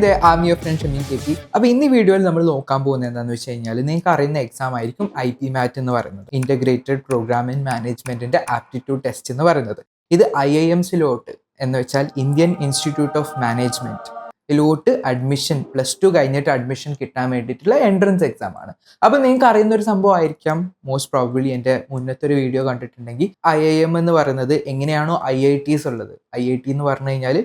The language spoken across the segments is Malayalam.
there, I'm your friend Shamin KP. അപ്പോൾ ഇന്ന് വീഡിയോയിൽ നമ്മൾ നോക്കാൻ പോകുന്നത് എന്താണെന്ന് വെച്ച് കഴിഞ്ഞാൽ നിങ്ങൾക്ക് അറിയുന്ന എക്സാം ആയിരിക്കും IPMAT എന്ന് പറയുന്നത്, ഇൻ്റഗ്രേറ്റഡ് പ്രോഗ്രാം ഇൻ മാനേജ്മെൻറ്റിൻ്റെ ആപ്റ്റിറ്റ്യൂഡ് ടെസ്റ്റ് എന്ന് പറയുന്നത്. ഇത് IIMസിലോട്ട് എന്ന് വെച്ചാൽ ഇന്ത്യൻ ഇൻസ്റ്റിറ്റ്യൂട്ട് ഓഫ് മാനേജ്മെൻറ്റ് ഇതിലോട്ട് അഡ്മിഷൻ +2 കഴിഞ്ഞിട്ട് അഡ്മിഷൻ കിട്ടാൻ വേണ്ടിയിട്ടുള്ള എൻട്രൻസ് എക്സാം ആണ്. അപ്പോൾ നിങ്ങൾക്ക് അറിയുന്ന ഒരു സംഭവം ആയിരിക്കാം മോസ്റ്റ് പ്രോബബ്ലി എൻ്റെ മുന്നത്തെ ഒരു വീഡിയോ കണ്ടിട്ടുണ്ടെങ്കിൽ IIM എന്ന് പറയുന്നത് എങ്ങനെയാണോ IITs ഉള്ളത്, IIT എന്ന് പറഞ്ഞു കഴിഞ്ഞാൽ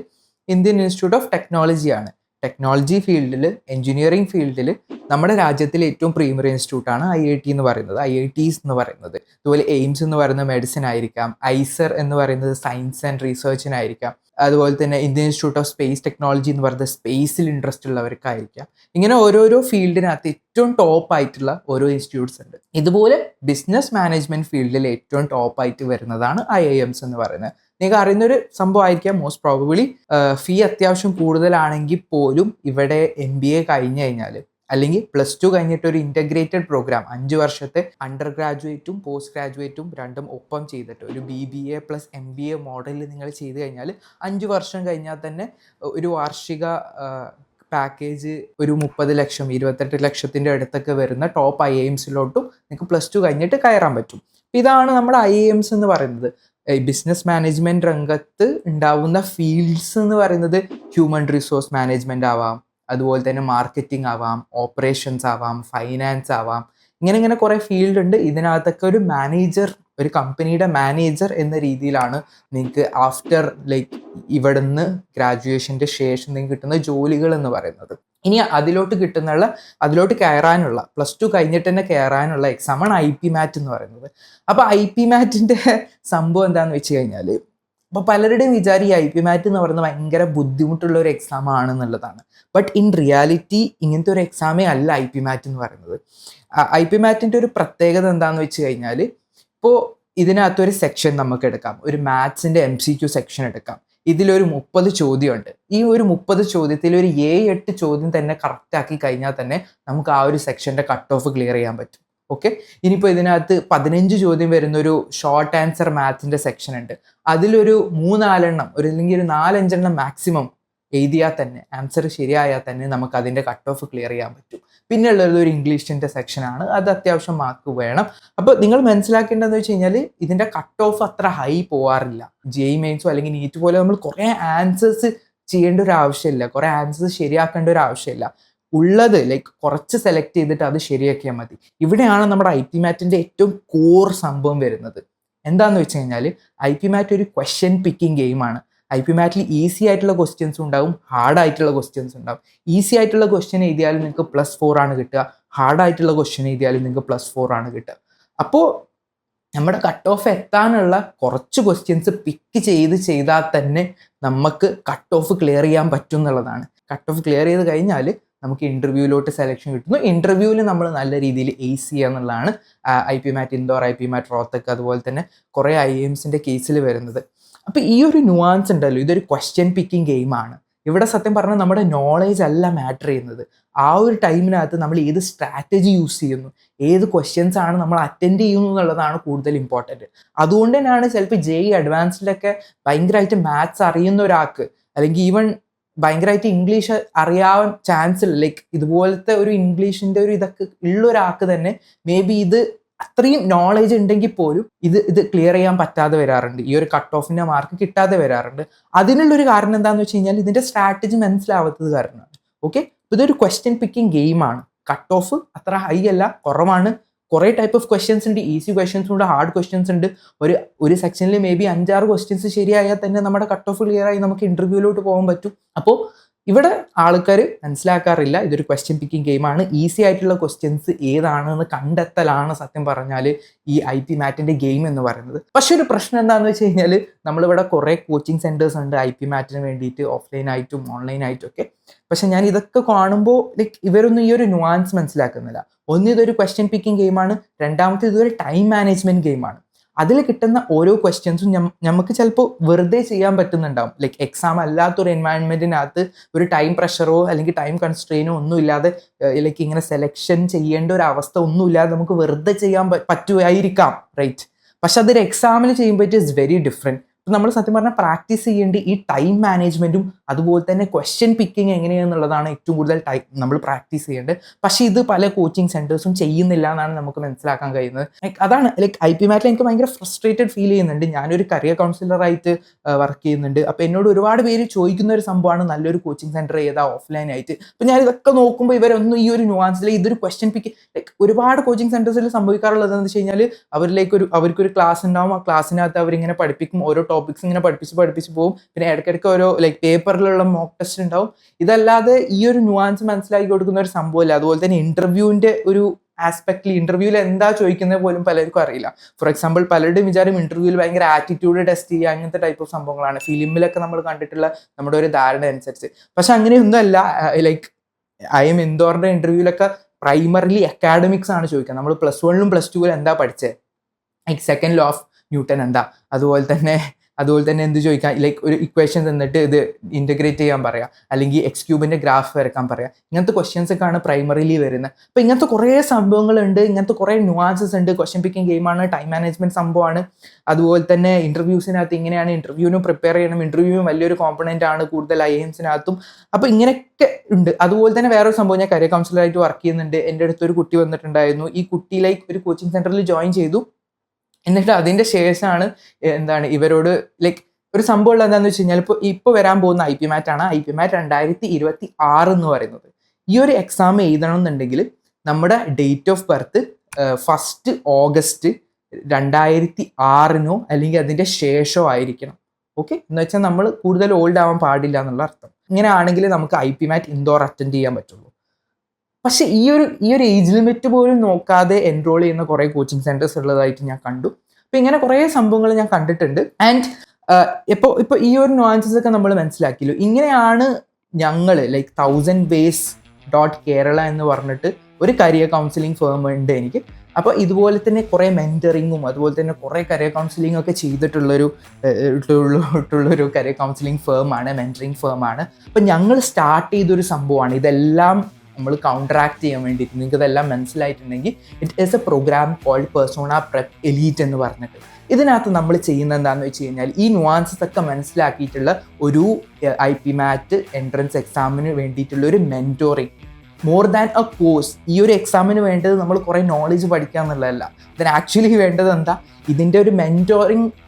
ഇന്ത്യൻ ഇൻസ്റ്റിറ്റ്യൂട്ട് ഓഫ് ടെക്നോളജി ആണ്. ടെക്നോളജി ഫീൽഡിൽ, എഞ്ചിനീയറിംഗ് ഫീൽഡിൽ നമ്മുടെ രാജ്യത്തിലെ ഏറ്റവും പ്രീമിയർ ഇൻസ്റ്റിറ്റ്യൂട്ടാണ് IIT എന്ന് പറയുന്നത്, IITs എന്ന് പറയുന്നത്. അതുപോലെ എയിംസ് എന്ന് പറയുന്നത് മെഡിസിൻ ആയിരിക്കാം, ഐസർ എന്ന് പറയുന്നത് സയൻസ് ആൻഡ് റിസർച്ചിനായിരിക്കാം, അതുപോലെ തന്നെ Indian institute of space technology എന്ന് പറയുന്നത് സ്പേസിൽ ഇൻട്രസ്റ്റ് ഉള്ളവർക്കായിരിക്കാം. ഇങ്ങനെ ഓരോരോ ഫീൽഡിനകത്ത് ഏറ്റവും ടോപ്പ് ആയിട്ടുള്ള ഓരോ ഇൻസ്റ്റിറ്റ്യൂട്ട്സ് ഉണ്ട്. ഇതുപോലെ ബിസിനസ് മാനേജ്മെന്റ് ഫീൽഡിൽ ഏറ്റവും ടോപ്പ് ആയിട്ട് വരുന്നതാണ് IIMs എന്ന് പറയുന്നത്. നിങ്ങൾക്ക് അറിയുന്നൊരു സംഭവം ആയിരിക്കാം മോസ്റ്റ് പ്രോബബിളി. ഫീ അത്യാവശ്യം കൂടുതലാണെങ്കിൽ പോലും ഇവിടെ MBA കഴിഞ്ഞ് കഴിഞ്ഞാൽ അല്ലെങ്കിൽ +2 കഴിഞ്ഞിട്ട് ഒരു ഇൻ്റഗ്രേറ്റഡ് പ്രോഗ്രാം 5 വർഷത്തെ അണ്ടർ ഗ്രാജുവേറ്റും പോസ്റ്റ് ഗ്രാജുവേറ്റും രണ്ടും ഒപ്പം ചെയ്തിട്ട് ഒരു BBA + MBA മോഡലിൽ നിങ്ങൾ ചെയ്ത് കഴിഞ്ഞാൽ 5 വർഷം കഴിഞ്ഞാൽ തന്നെ ഒരു വാർഷിക പാക്കേജ് ഒരു 30 ലക്ഷം 28 ലക്ഷത്തിൻ്റെ അടുത്തൊക്കെ വരുന്ന ടോപ്പ് IIMസിലോട്ടും നിങ്ങൾക്ക് +2 കഴിഞ്ഞിട്ട് കയറാൻ പറ്റും. ഇതാണ് നമ്മുടെ IIMs എന്ന് പറയുന്നത്. ബിസിനസ് മാനേജ്മെൻറ്റ് രംഗത്ത് ഉണ്ടാവുന്ന ഫീൽഡ്സ് എന്ന് പറയുന്നത് ഹ്യൂമൻ റിസോഴ്സ് മാനേജ്മെൻ്റ് ആവാം, അതുപോലെ തന്നെ മാർക്കറ്റിംഗ് ആവാം, ഓപ്പറേഷൻസ് ആവാം, ഫൈനാൻസ് ആവാം. ഇങ്ങനെ കുറേ ഫീൽഡ് ഉണ്ട്. ഇതിനകത്തൊക്കെ ഒരു മാനേജർ, ഒരു കമ്പനിയുടെ മാനേജർ എന്ന രീതിയിലാണ് നിങ്ങൾക്ക് ആഫ്റ്റർ ഇവിടുന്ന് ഗ്രാജുവേഷൻ്റെ ശേഷം നിങ്ങൾക്ക് കിട്ടുന്ന ജോലികൾ എന്ന് പറയുന്നത്. ഇനി അതിലോട്ട് കയറാനുള്ള +2 കഴിഞ്ഞിട്ട് തന്നെ കയറാനുള്ള എക്സാമാണ് IPMAT എന്ന് പറയുന്നത്. അപ്പോൾ IPMATൻ്റെ സംഭവം എന്താണെന്ന് വെച്ച് കഴിഞ്ഞാൽ, അപ്പോൾ പലരുടെയും വിചാരം ഈ IPMAT എന്ന് പറയുന്നത് ഭയങ്കര ബുദ്ധിമുട്ടുള്ള ഒരു എക്സാം ആണെന്നുള്ളതാണ്. ബട്ട് ഇൻ റിയാലിറ്റി ഇങ്ങനത്തെ ഒരു എക്സാമേ അല്ല IPMAT എന്ന് പറയുന്നത്. IPMATൻ്റെ ഒരു പ്രത്യേകത എന്താണെന്ന് വെച്ച് കഴിഞ്ഞാൽ, ഇപ്പോൾ ഇതിനകത്തൊരു സെക്ഷൻ നമുക്ക് എടുക്കാം, ഒരു മാത്സിൻ്റെ MCQ സെക്ഷൻ എടുക്കാം. ഇതിലൊരു 30 ചോദ്യമുണ്ട്. ഈ ഒരു 30 ചോദ്യത്തിൽ ഒരു 7-8 ചോദ്യം തന്നെ കറക്റ്റാക്കി കഴിഞ്ഞാൽ തന്നെ നമുക്ക് ആ ഒരു സെക്ഷൻ്റെ കട്ട് ഓഫ് ക്ലിയർ ചെയ്യാൻ പറ്റും. ഓക്കെ, ഇനിയിപ്പോൾ ഇതിനകത്ത് 15 ചോദ്യം വരുന്നൊരു ഷോർട്ട് ആൻസർ മാത്സിൻ്റെ സെക്ഷൻ ഉണ്ട്. അതിലൊരു 3-4 എണ്ണം അല്ലെങ്കിൽ ഒരു 4-5 എണ്ണം മാക്സിമം എഴുതിയാൽ തന്നെ, ആൻസർ ശരിയായാൽ തന്നെ നമുക്ക് അതിൻ്റെ കട്ട് ഓഫ് ക്ലിയർ ചെയ്യാൻ പറ്റും. പിന്നെ ഉള്ളത് ഒരു ഇംഗ്ലീഷിൻ്റെ സെക്ഷനാണ്, അത് അത്യാവശ്യം മാർക്ക് വേണം. അപ്പോൾ നിങ്ങൾ മനസ്സിലാക്കേണ്ടതെന്ന് വെച്ച് കഴിഞ്ഞാൽ ഇതിൻ്റെ കട്ട് ഓഫ് അത്ര ഹൈ പോവാറില്ല. JEE മെയിൻസോ അല്ലെങ്കിൽ നീറ്റ് പോലെ നമ്മൾ കുറേ ആൻസേഴ്സ് ചെയ്യേണ്ട ഒരു ആവശ്യമില്ല, കുറേ ആൻസേഴ്സ് ശരിയാക്കേണ്ട ഒരു ആവശ്യമില്ല. ഉള്ളത് കുറച്ച് സെലക്ട് ചെയ്തിട്ട് അത് ശരിയാക്കിയാൽ മതി. ഇവിടെയാണ് നമ്മുടെ IPMATൻ്റെ ഏറ്റവും കോർ സംഭവം വരുന്നത്. എന്താണെന്ന് വെച്ച് കഴിഞ്ഞാൽ IPMAT ഒരു ക്വസ്റ്റ്യൻ പിക്കിംഗ് ഗെയിമാണ്. IPMATൽ ഈസി ആയിട്ടുള്ള ക്വസ്റ്റ്യൻസും ഉണ്ടാവും, ഹാർഡ് ആയിട്ടുള്ള ക്വസ്റ്റ്യൻസ് ഉണ്ടാവും. ഈസി ആയിട്ടുള്ള ക്വസ്റ്റ്യൻ എഴുതിയാലും നിങ്ങൾക്ക് +4 ആണ് കിട്ടുക, ഹാർഡ് ആയിട്ടുള്ള ക്വസ്റ്റ്യൻ എഴുതിയാലും നിങ്ങൾക്ക് +4 ആണ് കിട്ടുക. അപ്പോൾ നമ്മുടെ കട്ട് ഓഫ് എത്താനുള്ള കുറച്ച് ക്വസ്റ്റ്യൻസ് പിക്ക് ചെയ്താൽ തന്നെ നമുക്ക് കട്ട് ഓഫ് ക്ലിയർ ചെയ്യാൻ പറ്റും എന്നുള്ളതാണ്. കട്ട് ഓഫ് ക്ലിയർ ചെയ്ത് കഴിഞ്ഞാൽ നമുക്ക് ഇൻ്റർവ്യൂവിലോട്ട് സെലക്ഷൻ കിട്ടുന്നു. ഇൻ്റർവ്യൂവിൽ നമ്മൾ നല്ല രീതിയിൽ എയ്സ് ചെയ്യുക എന്നുള്ളതാണ് IPMAT ഇൻഡോർ, IPMAT റോത്തക്ക്, അതുപോലെ തന്നെ കുറേ IIMസിൻ്റെ കേസിൽ വരുന്നത്. അപ്പോൾ ഈ ഒരു നുവാൻസ് ഉണ്ടല്ലോ, ഇതൊരു ക്വസ്റ്റ്യൻ പിക്കിംഗ് ഗെയിമാണ്. ഇവിടെ സത്യം പറഞ്ഞാൽ നമ്മുടെ നോളേജ് അല്ല മാറ്റർ ചെയ്യുന്നത്. ആ ഒരു ടൈമിനകത്ത് നമ്മൾ ഏത് സ്ട്രാറ്റജി യൂസ് ചെയ്യുന്നു, ഏത് ക്വസ്റ്റ്യൻസ് ആണ് നമ്മൾ അറ്റൻഡ് ചെയ്യുന്നു എന്നുള്ളതാണ് കൂടുതൽ ഇമ്പോർട്ടൻറ്റ്. അതുകൊണ്ട് തന്നെയാണ് ചിലപ്പോൾ JEE അഡ്വാൻസ്ഡിലൊക്കെ ഭയങ്കരമായിട്ട് മാത്സ് അറിയുന്ന ഒരാൾക്ക്, അല്ലെങ്കിൽ ഈവൻ ഭയങ്കരമായിട്ട് ഇംഗ്ലീഷ് അറിയാൻ ചാൻസ് ഇല്ല, ഇതുപോലത്തെ ഒരു ഇംഗ്ലീഷിൻ്റെ ഒരു ഇതൊക്കെ ഉള്ള ഒരാൾക്ക് തന്നെ മേ ബി ഇത് അത്രയും നോളേജ് ഉണ്ടെങ്കിൽ പോലും ഇത് ക്ലിയർ ചെയ്യാൻ പറ്റാതെ വരാറുണ്ട്, ഈ ഒരു കട്ട് ഓഫിൻ്റെ മാർക്ക് കിട്ടാതെ വരാറുണ്ട്. അതിനുള്ളൊരു കാരണം എന്താണെന്ന് വെച്ച് കഴിഞ്ഞാൽ ഇതിൻ്റെ സ്ട്രാറ്റജി മനസ്സിലാവാത്തത് കാരണമാണ്. ഓക്കെ, ഇതൊരു ക്വസ്റ്റ്യൻ പിക്കിംഗ് ഗെയിമാണ്. കട്ട് ഓഫ് അത്ര ഹൈ അല്ല, കുറവാണ്. കുറേ ടൈപ്പ് ഓഫ് ക്വസ്റ്റ്യൻസ് ഉണ്ട്, ഈസി ക്വസ്റ്റ്യൻസ് ഉണ്ട്, ഹാർഡ് ക്വസ്റ്റ്യൻസ് ഉണ്ട്. ഒരു സെക്ഷനിൽ മേ ബി 5-6 ക്വസ്റ്റ്യൻസ് ശരിയായാൽ തന്നെ നമ്മുടെ കട്ട് ഓഫ് ക്ലിയർ ആയി നമുക്ക് ഇൻ്റർവ്യൂവിലോട്ട് പോകാൻ പറ്റും. അപ്പോൾ ഇവിടെ ആൾക്കാർ മനസ്സിലാക്കാറില്ല ഇതൊരു ക്വസ്റ്റ്യൻ പിക്കിംഗ് ഗെയിമാണ്. ഈസി ആയിട്ടുള്ള ക്വസ്റ്റ്യൻസ് ഏതാണെന്ന് കണ്ടെത്തലാണ് സത്യം പറഞ്ഞാൽ ഈ IPMATൻ്റെ ഗെയിം എന്ന് പറയുന്നത്. പക്ഷെ ഒരു പ്രശ്നം എന്താണെന്ന് വെച്ച് കഴിഞ്ഞാൽ നമ്മളിവിടെ കുറേ കോച്ചിങ് സെൻറ്റേഴ്സ് ഉണ്ട് IPMATന് വേണ്ടിയിട്ട്, ഓഫ്ലൈനായിട്ടും ഓൺലൈനായിട്ടും ഒക്കെ. പക്ഷെ ഞാൻ ഇതൊക്കെ കാണുമ്പോൾ ഇവരൊന്നും ഈ ഒരു നുവാൻസ് മനസ്സിലാക്കുന്നില്ല. ഒന്ന്, ഇതൊരു ക്വസ്റ്റ്യൻ പിക്കിംഗ് ഗെയിമാണ്. രണ്ടാമത്തെ, ഇതൊരു ടൈം മാനേജ്മെൻറ്റ് ഗെയിമാണ്. അതിൽ കിട്ടുന്ന ഓരോ ക്വസ്റ്റ്യൻസും നമുക്ക് ചിലപ്പോൾ വെറുതെ ചെയ്യാൻ പറ്റുന്നുണ്ടാവും. എക്സാം അല്ലാത്തൊരു എൻവയൺമെൻറ്റിനകത്ത് ഒരു ടൈം പ്രഷറോ അല്ലെങ്കിൽ ടൈം കൺസ്ട്രെയിനോ ഒന്നും ഇല്ലാതെ ഇങ്ങനെ സെലക്ഷൻ ചെയ്യേണ്ട ഒരു അവസ്ഥ ഒന്നുമില്ലാതെ നമുക്ക് വെറുതെ ചെയ്യാൻ പറ്റുമായിരിക്കാം, റൈറ്റ്? പക്ഷെ അതൊരു എക്സാമിൽ ചെയ്യുമ്പോൾ ഇറ്റ് ഈസ് വെരി ഡിഫറെൻറ്റ്. അപ്പോൾ നമ്മൾ സത്യം പറഞ്ഞാൽ പ്രാക്ടീസ് ചെയ്യേണ്ട ഈ ടൈം മാനേജ്മെൻറ്റും അതുപോലെ തന്നെ ക്വസ്റ്റ്യൻ പിക്കിങ് എങ്ങനെയാണെന്നുള്ളതാണ് ഏറ്റവും കൂടുതൽ നമ്മൾ പ്രാക്ടീസ് ചെയ്യേണ്ടത്. പക്ഷേ ഇത് പല കോച്ചിങ് സെൻറ്റേഴ്സും ചെയ്യുന്നില്ല എന്നാണ് നമുക്ക് മനസ്സിലാക്കാൻ കഴിയുന്നത്. അതാണ് IP മാറ്റിൽ എനിക്ക് ഭയങ്കര ഫ്രസ്ട്രേറ്റഡ് ഫീൽ ചെയ്യുന്നുണ്ട്. ഞാനൊരു കരിയർ കൗൺസിലറായിട്ട് വർക്ക് ചെയ്യുന്നുണ്ട്. അപ്പോൾ എന്നോട് ഒരുപാട് പേര് ചോദിക്കുന്ന ഒരു സംഭവമാണ് നല്ലൊരു കോച്ചിങ് സെൻറ്റർ ഏതാ ഓഫ്ലൈൻ ആയിട്ട്. അപ്പോൾ ഞാൻ ഇതൊക്കെ നോക്കുമ്പോൾ ഇവരൊന്നും ഈ ഒരു നുവാൻസിൽ ഇതൊരു ക്വസ്റ്റ്യൻ പിക്ക് ഒരുപാട് കോച്ചിങ് സെൻറ്റേഴ്സിൽ സംഭവിക്കാറുള്ളത് എന്താണെന്ന് വെച്ച് കഴിഞ്ഞാൽ അവർക്കൊരു ക്ലാസ് ഉണ്ടാവും. ആ ക്ലാസ്സിനകത്ത് അവരിങ്ങനെ പഠിപ്പിക്കും, ഓരോ ടോപ്പിക്സ് ഇങ്ങനെ പഠിപ്പിച്ച് പോകും. പിന്നെ ഇടയ്ക്കിടയ്ക്ക് ഓരോ പേപ്പറിലുള്ള മോക്ക് ടെസ്റ്റ് ഉണ്ടാവും. ഇതല്ലാതെ ഈ ഒരു നുവാൻസ് മനസ്സിലാക്കി കൊടുക്കുന്ന ഒരു സംഭവമില്ല. അതുപോലെ തന്നെ ഇന്റർവ്യൂവിന്റെ ഒരു ആസ്പെക്റ്റിൽ ഇന്റർവ്യൂവിൽ എന്താ ചോദിക്കുന്നത് പോലും പലർക്കും അറിയില്ല. ഫോർ എക്സാമ്പിൾ പലരുടെയും വിചാരം ഇന്റർവ്യൂവിൽ ഭയങ്കര ആറ്റിറ്റ്യൂഡ് ടെസ്റ്റ് ചെയ്യുക അങ്ങനത്തെ ടൈപ്പ് ഓഫ് സംഭവങ്ങളാണ് ഫിലിമിലൊക്കെ നമ്മൾ കണ്ടിട്ടുള്ള നമ്മുടെ ഒരു ധാരണ അനുസരിച്ച്. പക്ഷെ അങ്ങനെയൊന്നും അല്ല. IIM ഇൻഡോറിന്റെ ഇന്റർവ്യൂവിലൊക്കെ പ്രൈമറിലി അക്കാഡമിക്സ് ആണ് ചോദിക്കുക. നമ്മൾ +1 +2 എന്താ പഠിച്ചത്, സെക്കൻഡ് ലോ ഓഫ് ന്യൂട്ടൺ എന്താ, അതുപോലെ തന്നെ എന്ത് ചോദിക്കാം, ഒരു ഇക്വേഷൻ തന്നിട്ട് ഇത് ഇന്റഗ്രേറ്റ് ചെയ്യാൻ പറയാം, അല്ലെങ്കിൽ x³ ഗ്രാഫ് വരക്കാൻ പറയാം. ഇങ്ങനത്തെ ക്വസ്റ്റ്യൻസ് ഒക്കെ ആണ് പ്രൈമറിലി വരുന്നത്. അപ്പോൾ ഇങ്ങനത്തെ കുറേ സംഭവങ്ങളുണ്ട്, ഇങ്ങനത്തെ കുറേ നുവാൻസസ് ഉണ്ട്. ക്വസ്റ്റ്യൻ പിക്കിംഗ് ഗെയിമാണ്, ടൈം മാനേജ്മെന്റ് സംഭവമാണ്. അതുപോലെ തന്നെ ഇന്റർവ്യൂസിനകത്ത് ഇങ്ങനെയാണ് ഇന്റർവ്യൂവിനും പ്രിപ്പയർ ചെയ്യണം. ഇന്റർവ്യൂവും വലിയൊരു കോമ്പണന്റ് ആണ് കൂടുതൽ IIMസിനകത്തും. അപ്പോൾ ഇങ്ങനെയൊക്കെ ഉണ്ട്. അതുപോലെ തന്നെ വേറൊരു സംഭവം, ഞാൻ കരിയർ കൗൺസിലറായിട്ട് വർക്ക് ചെയ്യുന്നുണ്ട്. എൻ്റെ അടുത്തൊരു കുട്ടി വന്നിട്ടുണ്ടായിരുന്നു. ഈ കുട്ടി ഒരു കോച്ചിങ് സെന്ററിൽ ജോയിൻ ചെയ്തു. എന്നിട്ട് അതിന്റെ ശേഷമാണ് ഇവരോട് ഒരു സംഭവം ഉള്ളത് എന്താണെന്ന് വെച്ച് കഴിഞ്ഞാൽ ഇപ്പോൾ വരാൻ പോകുന്ന IP മാറ്റ് ആണ്. IP മാറ്റ് 2026 എന്ന് പറയുന്നത്. ഈ ഒരു എക്സാം എഴുതണം എന്നുണ്ടെങ്കിൽ നമ്മുടെ ഡേറ്റ് ഓഫ് ബർത്ത് 1 ഓഗസ്റ്റ് 2006 അല്ലെങ്കിൽ അതിന്റെ ശേഷമോ ആയിരിക്കണം. ഓക്കെ, എന്ന് വെച്ചാൽ നമ്മൾ കൂടുതൽ ഓൾഡ് ആവാൻ പാടില്ല എന്നുള്ള അർത്ഥം. ഇങ്ങനെ ആണെങ്കിൽ നമുക്ക് IP മാറ്റ് ഇൻഡോർ അറ്റൻഡ് ചെയ്യാൻ പറ്റുള്ളൂ. പക്ഷെ ഈ ഒരു ഏജ് ലിമിറ്റ് പോലും നോക്കാതെ എൻറോൾ ചെയ്യുന്ന കുറേ കോച്ചിങ് സെന്റേഴ്സ് ഉള്ളതായിട്ട് ഞാൻ കണ്ടു. അപ്പോൾ ഇങ്ങനെ കുറേ സംഭവങ്ങൾ ഞാൻ കണ്ടിട്ടുണ്ട്. ആൻഡ് ഇപ്പോൾ ഈ ഒരു നുവാൻസസ് ഒക്കെ നമ്മൾ മനസ്സിലാക്കിയല്ലോ. ഇങ്ങനെയാണ് ഞങ്ങൾ thousandways.kerala എന്ന് പറഞ്ഞിട്ട് ഒരു കരിയർ കൗൺസിലിംഗ് ഫേം ഉണ്ട് എനിക്ക്. അപ്പോൾ ഇതുപോലെ തന്നെ കുറേ മെന്ററിങ്ങും അതുപോലെ തന്നെ കുറേ കരിയർ കൗൺസിലിംഗ് ഒക്കെ ചെയ്തിട്ടുള്ളൊരു കരിയർ കൗൺസിലിംഗ് ഫേമാണ്, മെന്ററിങ് ഫേമാണ്. അപ്പോൾ ഞങ്ങൾ സ്റ്റാർട്ട് ചെയ്തൊരു സംഭവമാണ്. ഇതെല്ലാം നമ്മൾ കൗണ്ടറാക്ട് ചെയ്യാൻ വേണ്ടിയിട്ട് നിങ്ങൾക്ക് ഇതെല്ലാം മനസ്സിലായിട്ടുണ്ടെങ്കിൽ it is a program called persona prep elite എന്ന് പറഞ്ഞിട്ട്. ഇതിനകത്ത് നമ്മൾ ചെയ്യുന്നത് എന്താണെന്ന് വെച്ച് കഴിഞ്ഞാൽ ഈ നുവാൻസസ് ഒക്കെ മനസ്സിലാക്കിയിട്ടുള്ള ഒരു IP മാറ്റ് എൻട്രൻസ് എക്സാമിന് വേണ്ടിയിട്ടുള്ള ഒരു മെൻറ്റോറിങ്, മോർ ദാൻ എ കോഴ്സ്. ഈ ഒരു എക്സാമിന് വേണ്ടത് നമ്മൾ കുറേ നോളജ് പഠിക്കുക എന്നുള്ളതല്ല. ഇതിന് ആക്ച്വലി വേണ്ടത് എന്താ, ഇതിൻ്റെ ഒരു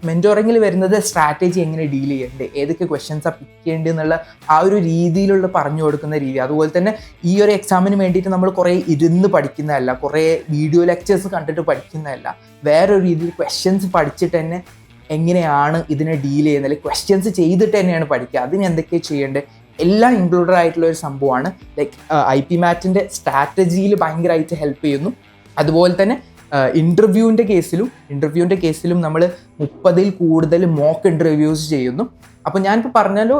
മെൻറ്റോറിങ്ങിൽ വരുന്നത് സ്ട്രാറ്റജി എങ്ങനെ ഡീൽ ചെയ്യേണ്ടത്, ഏതൊക്കെ ക്വസ്റ്റ്യൻസാണ് പിക്ക് ചെയ്യേണ്ടത് എന്നുള്ള ആ ഒരു രീതിയിലുള്ള പറഞ്ഞു കൊടുക്കുന്ന രീതി. അതുപോലെ തന്നെ ഈ ഒരു എക്സാമിന് വേണ്ടിയിട്ട് നമ്മൾ കുറേ ഇരുന്ന് പഠിക്കുന്നതല്ല, കുറേ വീഡിയോ ലെക്ചേഴ്സ് കണ്ടിട്ട് പഠിക്കുന്നതല്ല, വേറൊരു രീതിയിൽ ക്വസ്റ്റ്യൻസ് പഠിച്ചിട്ട് തന്നെ എങ്ങനെയാണ് ഇതിനെ ഡീൽ ചെയ്യുന്നത്, ക്വസ്റ്റ്യൻസ് ചെയ്തിട്ട് തന്നെയാണ് പഠിക്കുക. അതിന് എന്തൊക്കെയാണ് ചെയ്യേണ്ടത് എല്ലാം ഇൻക്ലൂഡഡ് ആയിട്ടുള്ള ഒരു സംഭവമാണ്. IP മാറ്റിൻ്റെ സ്ട്രാറ്റജിയിൽ ഭയങ്കരമായിട്ട് ഹെൽപ്പ് ചെയ്യുന്നു. അതുപോലെ തന്നെ ഇൻ്റർവ്യൂവിൻ്റെ കേസിലും നമ്മൾ 30-ൽ കൂടുതൽ മോക്ക് ഇൻ്റർവ്യൂസ് ചെയ്യുന്നു. അപ്പോൾ ഞാനിപ്പോൾ പറഞ്ഞല്ലോ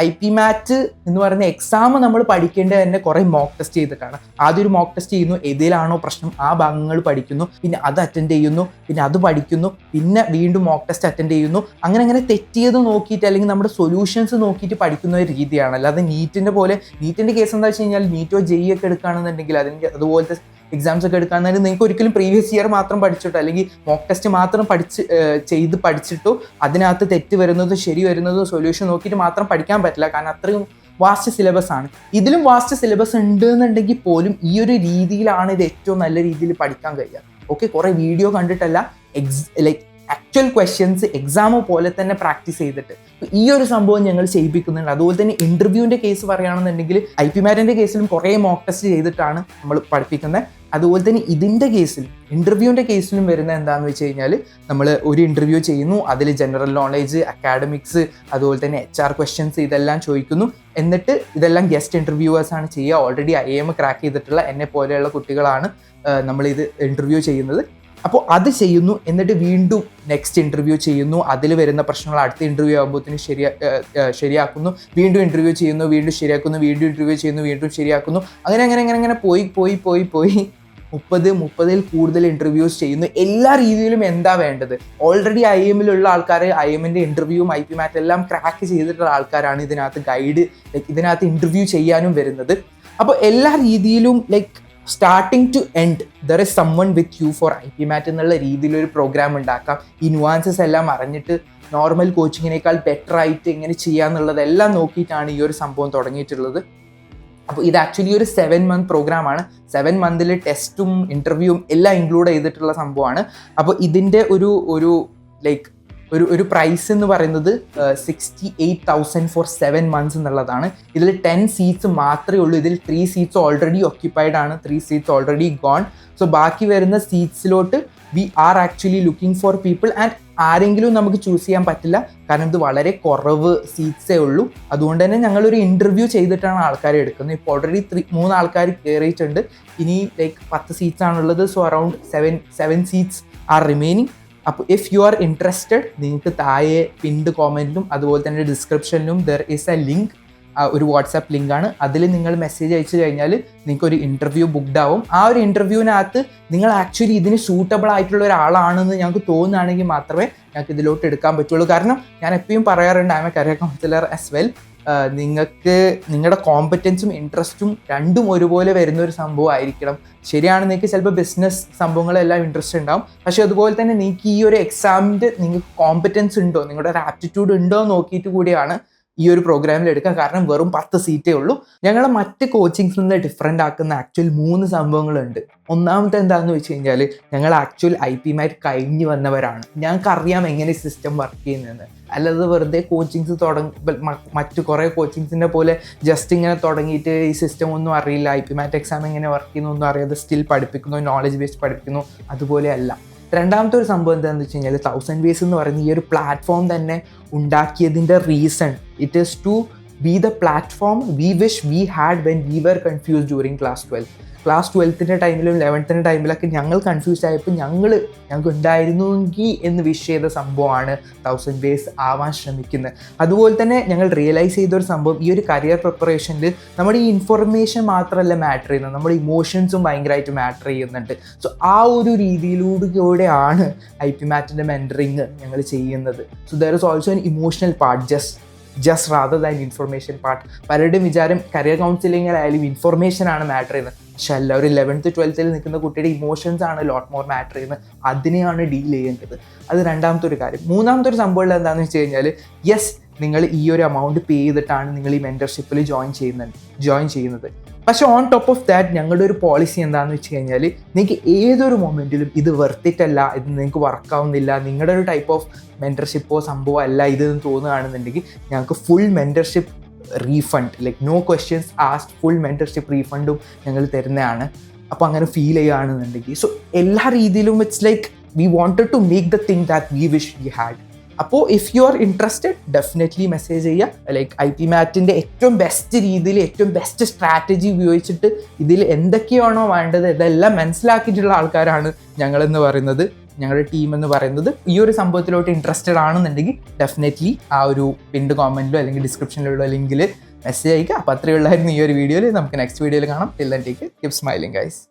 IP മാറ്റ് എന്ന് പറയുന്ന എക്സാം നമ്മൾ പഠിക്കേണ്ടത് തന്നെ കുറേ മോക്ക് ടെസ്റ്റ് ചെയ്തിട്ടാണ്. ആദ്യം ഒരു മോക്ക് ടെസ്റ്റ് ചെയ്യുന്നു, ഏതിലാണോ പ്രശ്നം ആ ഭാഗങ്ങൾ പഠിക്കുന്നു, പിന്നെ അത് അറ്റൻഡ് ചെയ്യുന്നു, പിന്നെ അത് പഠിക്കുന്നു, പിന്നെ വീണ്ടും മോക്ക് ടെസ്റ്റ് അറ്റൻഡ് ചെയ്യുന്നു. അങ്ങനെ തെറ്റിയത് നോക്കിയിട്ട് അല്ലെങ്കിൽ നമ്മുടെ സൊല്യൂഷൻസ് നോക്കിയിട്ട് പഠിക്കുന്ന ഒരു രീതിയാണ്. അല്ലാതെ നീറ്റിൻ്റെ കേസ് എന്താ വെച്ച് കഴിഞ്ഞാൽ നീറ്റോ JEE ഒക്കെ എടുക്കുകയാണെന്നുണ്ടെങ്കിൽ അതുപോലത്തെ എക്സാംസ് ഒക്കെ എടുക്കുകയാണെന്നുണ്ടെങ്കിൽ നിങ്ങൾക്ക് ഒരിക്കലും പ്രീവിയസ് ഇയർ മാത്രം പഠിച്ചിട്ടോ അല്ലെങ്കിൽ മോക്ക് ടെസ്റ്റ് മാത്രം പഠിച്ചിട്ടോ അതിനകത്ത് തെറ്റ് വരുന്നതോ ശരി വരുന്നതോ സൊല്യൂഷൻ നോക്കിയിട്ട് മാത്രം പഠിക്കാൻ പറ്റില്ല. കാരണം അത്രയും വാസ്റ്റ് സിലബസ് ആണ്. ഇതിലും വാസ്റ്റ് സിലബസ് ഉണ്ട് എന്നുണ്ടെങ്കിൽ പോലും ഈ ഒരു രീതിയിലാണ് ഇത് ഏറ്റവും നല്ല രീതിയിൽ പഠിക്കാൻ കഴിയുക. ഓക്കെ, കുറേ വീഡിയോ കണ്ടിട്ടല്ല, ആക്ച്വൽ ക്വസ്റ്റ്യൻസ് എക്സാം പോലെ തന്നെ പ്രാക്ടീസ് ചെയ്തിട്ട് ഈ ഒരു സംഭവം ഞങ്ങൾ ചെയ്യിപ്പിക്കുന്നുണ്ട്. അതുപോലെ തന്നെ ഇന്റർവ്യൂവിൻ്റെ കേസ് പറയുകയാണെന്നുണ്ടെങ്കിൽ IP മാറ്റിൻ്റെ കേസിലും കുറേ മോക്ക് ടെസ്റ്റ് ചെയ്തിട്ടാണ് നമ്മൾ പഠിപ്പിക്കുന്നത്. അതുപോലെ തന്നെ ഇന്റർവ്യൂവിൻ്റെ കേസിലും വരുന്നത് എന്താണെന്ന് വെച്ച് കഴിഞ്ഞാൽ നമ്മൾ ഒരു ഇന്റർവ്യൂ ചെയ്യുന്നു, അതിൽ ജനറൽ നോളേജ്, അക്കാഡമിക്സ്, അതുപോലെ തന്നെ HR ക്വസ്റ്റ്യൻസ് ഇതെല്ലാം ചോദിക്കുന്നു. എന്നിട്ട് ഇതെല്ലാം ഗസ്റ്റ് ഇൻ്റർവ്യൂവേഴ്സാണ് ചെയ്യുക. ഓൾറെഡി IIM ക്രാക്ക് ചെയ്തിട്ടുള്ള എന്നെ പോലെയുള്ള കുട്ടികളാണ് നമ്മളിത് ഇൻ്റർവ്യൂ ചെയ്യുന്നത്. അപ്പോൾ അത് ചെയ്യുന്നു, എന്നിട്ട് വീണ്ടും നെക്സ്റ്റ് ഇൻ്റർവ്യൂ ചെയ്യുന്നു, അതിൽ വരുന്ന പ്രശ്നങ്ങൾ അടുത്ത ഇൻ്റർവ്യൂ ആകുമ്പോഴത്തേനും ശരിയാക്കുന്നു, വീണ്ടും ഇൻ്റർവ്യൂ ചെയ്യുന്നു, വീണ്ടും ശരിയാക്കുന്നു, വീണ്ടും ഇൻ്റർവ്യൂ ചെയ്യുന്നു, വീണ്ടും ശരിയാക്കുന്നു. അങ്ങനെ പോയി 30-ൽ കൂടുതൽ ഇൻ്റർവ്യൂസ് ചെയ്യുന്നു. എല്ലാ രീതിയിലും എന്താ വേണ്ടത്, ഓൾറെഡി IIMലുള്ള ആൾക്കാർ IIMൻ്റെ ഇൻ്റർവ്യൂവും IP മാറ്റ് എല്ലാം ക്രാക്ക് ചെയ്തിട്ടുള്ള ആൾക്കാരാണ് ഇതിനകത്ത് ഇൻ്റർവ്യൂ ചെയ്യാനും വരുന്നത്. അപ്പോൾ എല്ലാ രീതിയിലും starting to end there is someone with you for IP മാറ്റ് എന്നുള്ള രീതിയിലൊരു പ്രോഗ്രാം ഉണ്ടാക്കാം. ഈ നുവാൻസസ് എല്ലാം അറിഞ്ഞിട്ട് നോർമൽ കോച്ചിങ്ങിനേക്കാൾ ബെറ്റർ ആയിട്ട് എങ്ങനെ ചെയ്യാന്നുള്ളതെല്ലാം നോക്കിയിട്ടാണ് ഈ ഒരു സംഭവം തുടങ്ങിയിട്ടുള്ളത്. അപ്പോൾ ഇത് ആക്ച്വലി ഒരു 7 month പ്രോഗ്രാമാണ്. 7 monthൽ ടെസ്റ്റും ഇൻ്റർവ്യൂവും എല്ലാം ഇൻക്ലൂഡ് ചെയ്തിട്ടുള്ള സംഭവമാണ്. അപ്പോൾ ഇതിൻ്റെ ഒരു പ്രൈസ് എന്ന് പറയുന്നത് 68,000 ഫോർ 7 months എന്നുള്ളതാണ്. ഇതിൽ 10 seats മാത്രമേ ഉള്ളൂ. ഇതിൽ 3 seats ഓൾറെഡി ഓക്യുപ്പൈഡ് ആണ്, 3 seats ഓൾറെഡി ഗോൺ. സോ ബാക്കി വരുന്ന സീറ്റ്സിലോട്ട് we are actually looking for people. And ആരെങ്കിലും നമുക്ക് ചൂസ് ചെയ്യാൻ പറ്റില്ല, കാരണം ഇത് വളരെ കുറവ് സീറ്റ്സേ ഉള്ളൂ. അതുകൊണ്ട് തന്നെ ഞങ്ങളൊരു ഇൻ്റർവ്യൂ ചെയ്തിട്ടാണ് ആൾക്കാരെ എടുക്കുന്നത്. ഇപ്പോൾ ഓൾറെഡി 3 ആൾക്കാർ കയറിയിട്ടുണ്ട്. ഇനി 10 seats ആണുള്ളത്. So around 7 seats are remaining. അപ്പോൾ ഇഫ് യു ആർ ഇൻട്രസ്റ്റഡ്, നിങ്ങൾക്ക് താഴെ പിൻഡ് കോമെൻറ്റിലും അതുപോലെ തന്നെ ഡിസ്ക്രിപ്ഷനിലും ദർ ഈസ് എ ലിങ്ക്, ഒരു വാട്സാപ്പ് ലിങ്കാണ്. അതിൽ നിങ്ങൾ മെസ്സേജ് അയച്ചു കഴിഞ്ഞാൽ നിങ്ങൾക്ക് ഒരു ഇൻ്റർവ്യൂ ബുക്ക്ഡ് ആവും. ആ ഒരു ഇൻ്റർവ്യൂവിനകത്ത് നിങ്ങൾ ആക്ച്വലി ഇതിന് സൂട്ടബിൾ ആയിട്ടുള്ള ഒരാളാണെന്ന് ഞങ്ങൾക്ക് തോന്നുകയാണെങ്കിൽ മാത്രമേ ഞങ്ങൾക്ക് ഇതിലോട്ട് എടുക്കാൻ പറ്റുള്ളൂ. കാരണം ഞാൻ എപ്പോഴും പറയാറുണ്ട്, I M A career councillor as well, നിങ്ങൾക്ക് നിങ്ങളുടെ കോമ്പറ്റൻസും ഇൻട്രസ്റ്റും രണ്ടും ഒരുപോലെ വരുന്ന ഒരു സംഭവം ആയിരിക്കണം. ശരിയാണ്, നിങ്ങൾക്ക് ചിലപ്പോൾ ബിസിനസ് സംഭവങ്ങളെല്ലാം ഇൻട്രസ്റ്റ് ഉണ്ടാവും, പക്ഷേ അതുപോലെ തന്നെ നിങ്ങൾക്ക് ഈ ഒരു എക്സാമിൻ്റെ നിങ്ങൾക്ക് കോമ്പറ്റൻസ് ഉണ്ടോ, നിങ്ങളുടെ ഒരു ആപ്റ്റിറ്റ്യൂഡ് ഉണ്ടോ എന്ന് നോക്കിയിട്ട് കൂടിയാണ് ഈ ഒരു പ്രോഗ്രാമിൽ എടുക്കുക. കാരണം വെറും 10 സീറ്റേ ഉള്ളൂ. ഞങ്ങളെ മറ്റ് കോച്ചിങ്സിൽ നിന്ന് ഡിഫറെൻ്റ് ആക്കുന്ന ആക്ച്വൽ 3 സംഭവങ്ങളുണ്ട്. ഒന്നാമത്തെ എന്താണെന്ന് വെച്ച് കഴിഞ്ഞാൽ, ഞങ്ങൾ ആക്ച്വൽ IPMAT കഴിഞ്ഞ് വന്നവരാണ്. ഞങ്ങൾക്ക് അറിയാം എങ്ങനെ സിസ്റ്റം വർക്ക് ചെയ്യുന്നതെന്ന്. അല്ലാതെ വെറുതെ കോച്ചിങ്സ് മറ്റു കുറേ കോച്ചിങ്സിൻ്റെ പോലെ ജസ്റ്റ് ഇങ്ങനെ തുടങ്ങിയിട്ട് ഈ സിസ്റ്റം ഒന്നും അറിയില്ല, IPMAT എക്സാം എങ്ങനെ വർക്ക് ചെയ്യുന്നു ഒന്നും അറിയാതെ സ്റ്റിൽ പഠിപ്പിക്കുന്നു, നോളജ് ബേസ്ഡ് പഠിപ്പിക്കുന്നു, അതുപോലെ അല്ല. രണ്ടാമത്തെ ഒരു സംഭവം എന്താണെന്ന് വെച്ച് കഴിഞ്ഞാൽ, 1000 Ways എന്ന് പറയുന്ന ഈ ഒരു പ്ലാറ്റ്ഫോം തന്നെ ഉണ്ടാക്കിയതിൻ്റെ reason, it is to be the platform we wish we had when we were confused during class 12th ടൈമിലും 11th ടൈമിലൊക്കെ ഞങ്ങൾ കൺഫ്യൂസ് ആയപ്പോൾ ഞങ്ങൾക്ക് ഉണ്ടായിരുന്നെങ്കിൽ എന്ന് വിഷ് ചെയ്ത സംഭവമാണ് 1000 Ways ആവാൻ ശ്രമിക്കുന്നത്. അതുപോലെ തന്നെ ഞങ്ങൾ റിയലൈസ് ചെയ്തൊരു സംഭവം, ഈ ഒരു കരിയർ പ്രിപ്പറേഷനിൽ നമ്മുടെ ഈ ഇൻഫർമേഷൻ മാത്രമല്ല മാറ്റർ ചെയ്യുന്നത്, നമ്മുടെ ഇമോഷൻസും ഭയങ്കരമായിട്ട് മാറ്റർ ചെയ്യുന്നുണ്ട്. സോ ആ ഒരു രീതിയിലൂടെയാണ് IPMATൻ്റെ മെൻറ്ററിങ് ഞങ്ങൾ ചെയ്യുന്നത്. So there is also an emotional part just rather than information part. പലരുടെയും വിചാരം കരിയർ കൗൺസിലിങ്ങിലായാലും ഇൻഫർമേഷനാണ് മാറ്റർ ചെയ്യുന്നത്. പക്ഷെ അല്ല, ഒരു 11th 12th നിൽക്കുന്ന കുട്ടിയുടെ ഇമോഷൻസ് ആണ് ലോട്ട് മോർ മാറ്റർ ചെയ്യുന്നത്. അതിനെയാണ് ഡീൽ ചെയ്യേണ്ടത്. അത് രണ്ടാമത്തെ ഒരു കാര്യം. മൂന്നാമത്തെ ഒരു സംഭവം എന്താണെന്ന് വെച്ച് കഴിഞ്ഞാൽ, യെസ്, നിങ്ങൾ ഈ ഒരു എമൗണ്ട് പേ ചെയ്തിട്ടാണ് നിങ്ങൾ ഈ മെൻറ്റർഷിപ്പിൽ ജോയിൻ ചെയ്യുന്നത്. പക്ഷേ ഓൺ ടോപ്പ് ഓഫ് ദാറ്റ് ഞങ്ങളുടെ ഒരു പോളിസി എന്താണെന്ന് വെച്ച് കഴിഞ്ഞാൽ, നിങ്ങൾക്ക് ഏതൊരു മൊമെൻറ്റിലും ഇത് വെർത്തിട്ടല്ല, ഇത് നിങ്ങൾക്ക് വർക്കാവുന്നില്ല, നിങ്ങളുടെ ഒരു ടൈപ്പ് ഓഫ് മെൻറ്റർഷിപ്പോ സംഭവം അല്ല ഇതെന്ന് തോന്നുകയാണെന്നുണ്ടെങ്കിൽ, ഞങ്ങൾക്ക് full mentorship refund, no questions asked, full mentorship റീഫണ്ടും ഞങ്ങൾ തരുന്നതാണ്. അപ്പോൾ അങ്ങനെ ഫീൽ ചെയ്യുകയാണെന്നുണ്ടെങ്കിൽ, സോ എല്ലാ രീതിയിലും it's we wanted to make the thing that we wish we had. അപ്പോൾ if you are interested, definitely message ചെയ്യുക. IPMATൻ്റെ ഏറ്റവും ബെസ്റ്റ് രീതിയിൽ ഏറ്റവും ബെസ്റ്റ് സ്ട്രാറ്റജി ഉപയോഗിച്ചിട്ട് ഇതിൽ എന്തൊക്കെയാണോ വേണ്ടത് ഇതെല്ലാം മനസ്സിലാക്കിയിട്ടുള്ള ആൾക്കാരാണ് ഞങ്ങളെന്ന് പറയുന്നത്, ഞങ്ങളുടെ ടീം എന്ന് പറയുന്നത്. ഈ ഒരു സംഭവത്തിലോട്ട് ഇൻട്രസ്റ്റഡ് ആണെന്നുണ്ടെങ്കിൽ ഡെഫിനറ്റ്ലി ആ ഒരു പിൻഡ് കോമെൻറ്റിലോ അല്ലെങ്കിൽ ഡിസ്ക്രിപ്ഷനിലുള്ള ലിങ്കിൽ മെസ്സേജ് അയക്കുക. അപ്പോൾ അത്രയേ ഉള്ളായിരുന്നു ഈ ഒരു വീഡിയോയിൽ. നമുക്ക് നെക്സ്റ്റ് വീഡിയോയിൽ കാണാം. Till then take care, keep smiling guys.